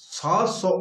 700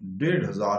1500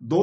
2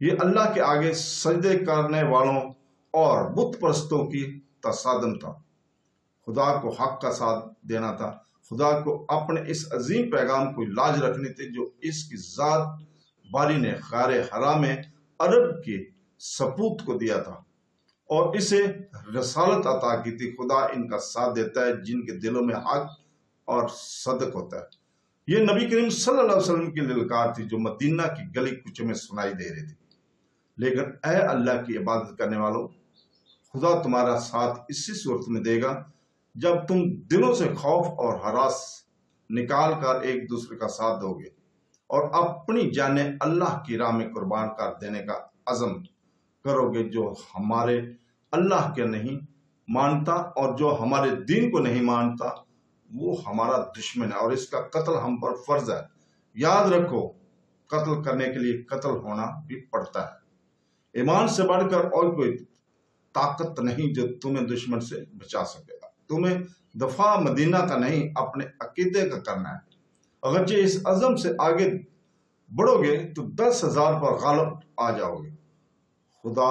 یہ اللہ کے آگے سجدے کرنے والوں اور بت پرستوں کی تصادم تھا۔ خدا کو حق کا ساتھ دینا تھا، خدا کو اپنے اس عظیم پیغام کو لاج رکھنی تھی جو اس کی ذات باری نے غار حرا میں عرب کے سپوت کو دیا تھا اور اسے رسالت عطا کی تھی۔ خدا ان کا ساتھ دیتا ہے جن کے دلوں میں حق اور صدق ہوتا ہے۔ یہ نبی کریم صلی اللہ علیہ وسلم کی للکار تھی جو مدینہ کی گلی کوچوں میں سنائی دے رہی تھی۔ لیکن اے اللہ کی عبادت کرنے والوں، خدا تمہارا ساتھ اسی صورت میں دے گا جب تم دلوں سے خوف اور ہراس نکال کر ایک دوسرے کا ساتھ دو گے اور اپنی جانیں اللہ کی راہ میں قربان کر دینے کا عزم کرو گے۔ جو ہمارے اللہ کے نہیں مانتا اور جو ہمارے دین کو نہیں مانتا وہ ہمارا دشمن ہے اور اس کا قتل ہم پر فرض ہے۔ یاد رکھو، قتل کرنے کے لیے قتل ہونا بھی پڑتا ہے۔ ایمان سے بڑھ کر اور کوئی طاقت نہیں جو تمہیں دشمن سے بچا سکے گا۔ تمہیں دفاع مدینہ کا نہیں، اپنے عقیدے کا کرنا ہے۔ اگرچہ اس عزم سے آگے بڑھو گے تو 10,000 پر غالب آ جاؤ گے۔ خدا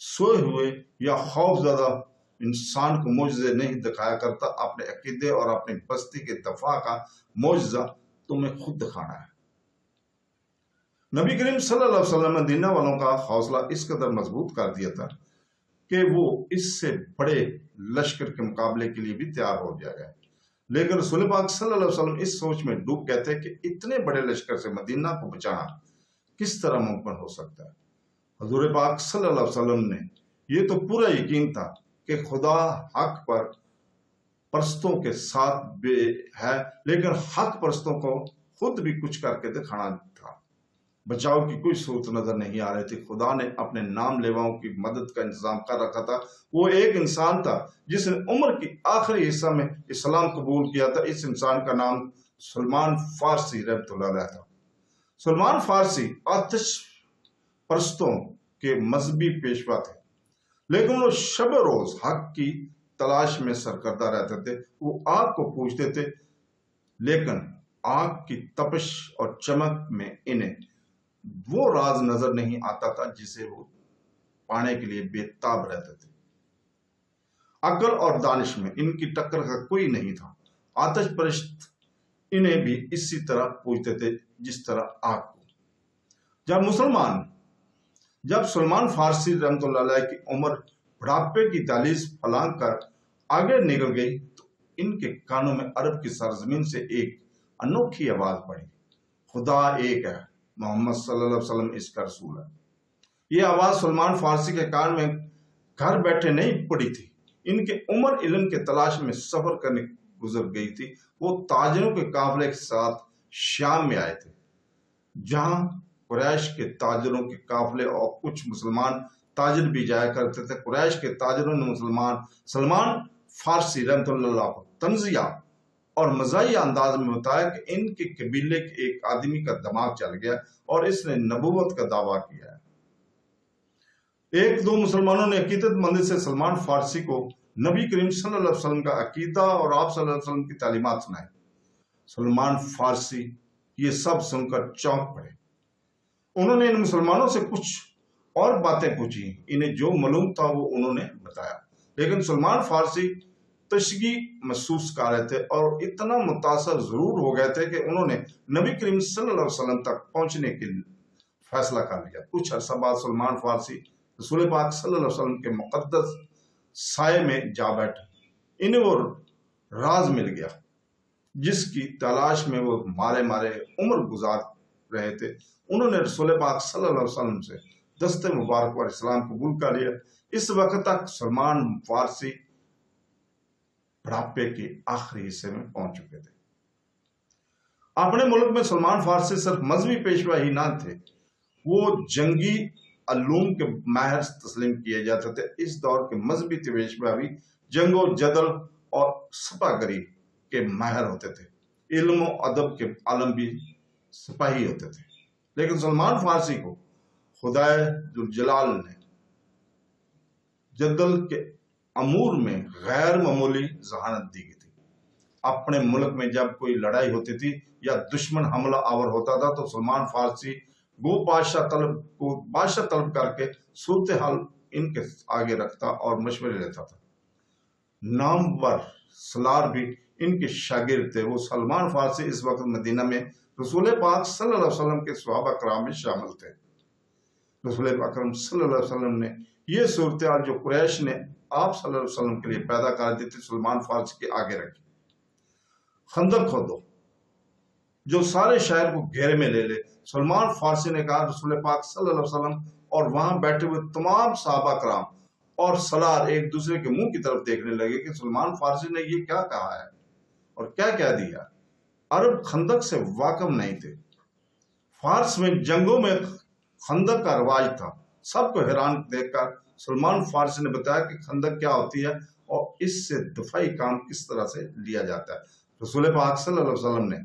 سوئے ہوئے یا خوف زدہ انسان کو معجزے نہیں دکھایا کرتا، اپنے عقیدے اور اپنی بستی کے دفاع کا معجزہ تمہیں خود دکھانا ہے۔ نبی کریم صلی اللہ علیہ وسلم نے مدینہ والوں کا حوصلہ اس قدر مضبوط کر دیا تھا کہ وہ اس سے بڑے لشکر کے مقابلے کے لیے بھی تیار ہو جائے گا۔ لیکن رسول پاک صلی اللہ علیہ وسلم اس سوچ میں ڈوب گئے تھے کہ اتنے بڑے لشکر سے مدینہ کو بچانا کس طرح ممکن ہو سکتا ہے۔ حضور پاک صلی اللہ علیہ وسلم نے یہ تو پورا یقین تھا کہ خدا حق پر پرستوں کے ساتھ بھی ہے، لیکن حق پرستوں کو خود بھی کچھ کر کے دکھانا تھا۔ بچاؤ کی کوئی صورت نظر نہیں آ رہی تھی۔ خدا نے اپنے نام لیواؤں کی مدد کا انتظام کر رکھا تھا۔ وہ ایک انسان تھا جس نے عمر کی آخری حصہ میں اسلام قبول کیا تھا۔ اس انسان کا نام سلمان فارسی رحمۃ اللہ علیہ تھا۔ سلمان فارسی آتش پرستوں کے مذہبی پیشوا تھے، لیکن وہ شب روز حق کی تلاش میں سرکردہ رہتے تھے۔ وہ آگ کو پوجتے تھے، لیکن آگ کی تپش اور چمک میں انہیں وہ راز نظر نہیں آتا تھا جسے وہ پانے کے لیے بے تاب رہتے تھے۔ عقل اور دانش میں ان کی ٹکر کا کوئی نہیں تھا۔ آتش پرست انہیں بھی اسی طرح پوجتے تھے جس طرح آگ کو۔ جب سلمان فارسی رحمۃ اللہ علیہ کی عمر بڑھاپے کی دہلیز پھلانگ کر آگے نکل گئی تو ان کے کانوں میں عرب کی سرزمین سے ایک انوکھی آواز پڑی، خدا ایک ہے، محمد صلی اللہ علیہ وسلم اس کا رسول ہے۔ یہ آواز سلمان فارسی کے کان میں گھر بیٹھے نہیں پڑی تھی، ان کے عمر علم کے تلاش میں سفر کرنے گزر گئی تھی۔ وہ تاجروں کے قافلے کے ساتھ شام میں آئے تھے، جہاں قریش کے تاجروں کے قافلے اور کچھ مسلمان تاجر بھی جایا کرتے تھے۔ قریش کے تاجروں نے سلمان فارسی رحمۃ اللہ کو تنزیہ اور مزاحیہ انداز میں بتایا کہ ان کے قبیلے کے ایک آدمی کا دماغ چل گیا اور اس نے نبوت کا دعویٰ کیا ہے۔ ایک دو مسلمانوں نے عقیدت مندی سے سلمان فارسی کو نبی کریم صلی اللہ علیہ وسلم کا عقیدہ اور آپ صلی اللہ علیہ وسلم کی تعلیمات سنائے۔ سلمان فارسی یہ سب سن کر چونک پڑے۔ انہوں نے ان مسلمانوں سے کچھ اور باتیں پوچھی، انہیں جو معلوم تھا وہ انہوں نے بتایا، لیکن سلمان فارسی تشگی محسوس کر رہے تھے اور اتنا متاثر ضرور ہو گئے تھے کہ انہوں نے نبی کریم صلی اللہ علیہ وسلم تک پہنچنے کے فیصلہ کر لیا۔ کچھ عرصہ بعد سلمان فارسی رسول پاک صلی اللہ علیہ وسلم کے مقدس سائے میں جا بیٹھے۔ انہیں وہ راز مل گیا جس کی تلاش میں وہ مارے عمر گزار رہے تھے۔ انہوں نے رسول پاک صلی اللہ علیہ وسلم سے دست مبارک اور اسلام قبول کر لیا۔ اس وقت تک سلمان فارسی بڑھاپے کے آخری حصے میں پہنچ چکے تھے۔ اپنے ملک میں سلمان فارسی صرف مذہبی پیشوا ہی نہ تھے، وہ جنگی علوم کے ماہر تسلیم کیے جاتے تھے۔ اس دور کے مذہبی پیشوا بھی جنگ و جدل اور سپاہ گری کے ماہر ہوتے تھے، علم و ادب کے عالم بھی سپاہی ہوتے تھے۔ لیکن سلمان فارسی کو خدائے ذوالجلال نے جدل کے امور میں غیر معمولی ذہانت دی گئی تھی۔ اپنے ملک میں جب کوئی لڑائی ہوتی تھی یا دشمن حملہ آور ہوتا تھا تو سلمان فارسی وہ بادشاہ طلب کر کے صورتحال ان کے آگے رکھتا اور مشورے لیتا تھا۔ نامور سالار بھی ان کے شاگرد تھے۔ وہ سلمان فارسی اس وقت مدینہ میں رسول پاک صلی اللہ علیہ وسلم کے صحابہ کرام میں شامل تھے۔ رسول اکرم صلی اللہ علیہ وسلم نے یہ صورتحال جو قریش نے آپ صلی اللہ علیہ وسلم کے لیے پیدا کر دی تھی، سلمان فارسی کے آگے رکھی۔ خندق کھودو جو سارے شہر کو گھیرے میں لے لے۔ سلمان فارسی نے کہا، رسول پاک صلی اللہ علیہ وسلم اور وہاں بیٹھے ہوئے تمام صحابہ کرام اور سالار ایک دوسرے کے منہ کی طرف دیکھنے لگے کہ سلمان فارسی نے یہ کیا کہا ہے اور کیا کہہ دیا۔ عرب خندق سے واقف نہیں تھے۔ فارس میں جنگوں میں خندق کا رواج تھا۔ سب کو حیران دیکھ کر سلمان فارسی نے بتایا کہ خندق کیا ہوتی ہے اور اس سے دفاعی کام کس طرح سے لیا جاتا ہے۔ رسول پاک صلی اللہ علیہ وسلم نے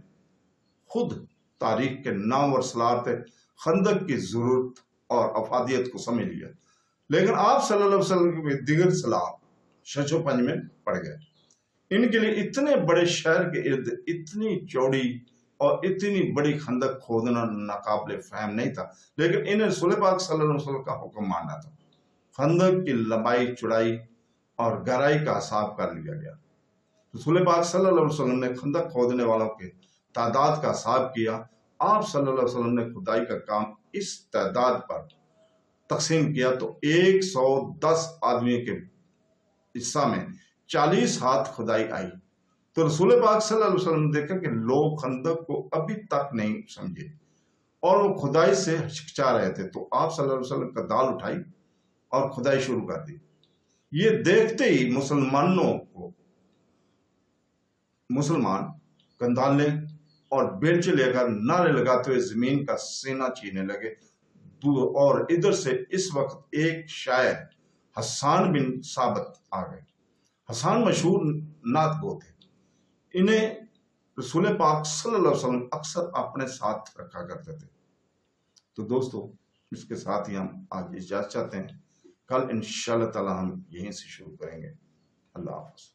خود تاریخ کے نامور سالار تھے، خندق کی ضرورت اور افادیت کو سمجھ لیا، لیکن آپ صلی اللہ علیہ وسلم کے دیگر سالار شش و پنج میں پڑ گئے۔ ان کے لیے اتنے بڑے شہر کے ارد اتنی چوڑی اور اتنی بڑی خندق کھودنا ناقابل فہم نہیں تھا، لیکن انہیں رسول پاک صلی اللہ علیہ وسلم کا حکم ماننا تھا۔ خندق کی لمبائی، چوڑائی اور گہرائی کا حساب کر لیا گیا۔ رسول پاک صلی اللہ علیہ وسلم نے خندق کھودنے والوں کے تعداد کا حساب کیا۔ آپ صلی اللہ علیہ وسلم نے کھدائی کا کام اس تعداد پر تقسیم کیا تو 110 آدمیوں کے حصہ میں 40 ہاتھ کھدائی آئی۔ تو رسول پاک صلی اللہ علیہ وسلم نے دیکھا کہ لوگ خندق کو ابھی تک نہیں سمجھے اور وہ کھدائی سے ہچکچا رہے تھے، تو آپ صلی اللہ علیہ وسلم کا دال اٹھائی اور کھدائی شروع کر دی۔ یہ دیکھتے ہی مسلمان کندھالے اور بیلچے لے کر نعرے لگاتے ہوئے زمین کا سینہ چھینے لگے، اور ادھر سے اس وقت ایک شاعر حسان بن ثابت آ گئے۔ حسان مشہور نعت گو تھے۔ انہیں رسول پاک صلی اللہ علیہ وسلم اکثر اپنے ساتھ رکھا کرتے تھے۔ تو دوستو، اس کے ساتھ ہی ہم آج اجازت چاہتے ہیں۔ کل انشاءاللہ تعالی ہم یہیں سے شروع کریں گے۔ اللہ حافظ۔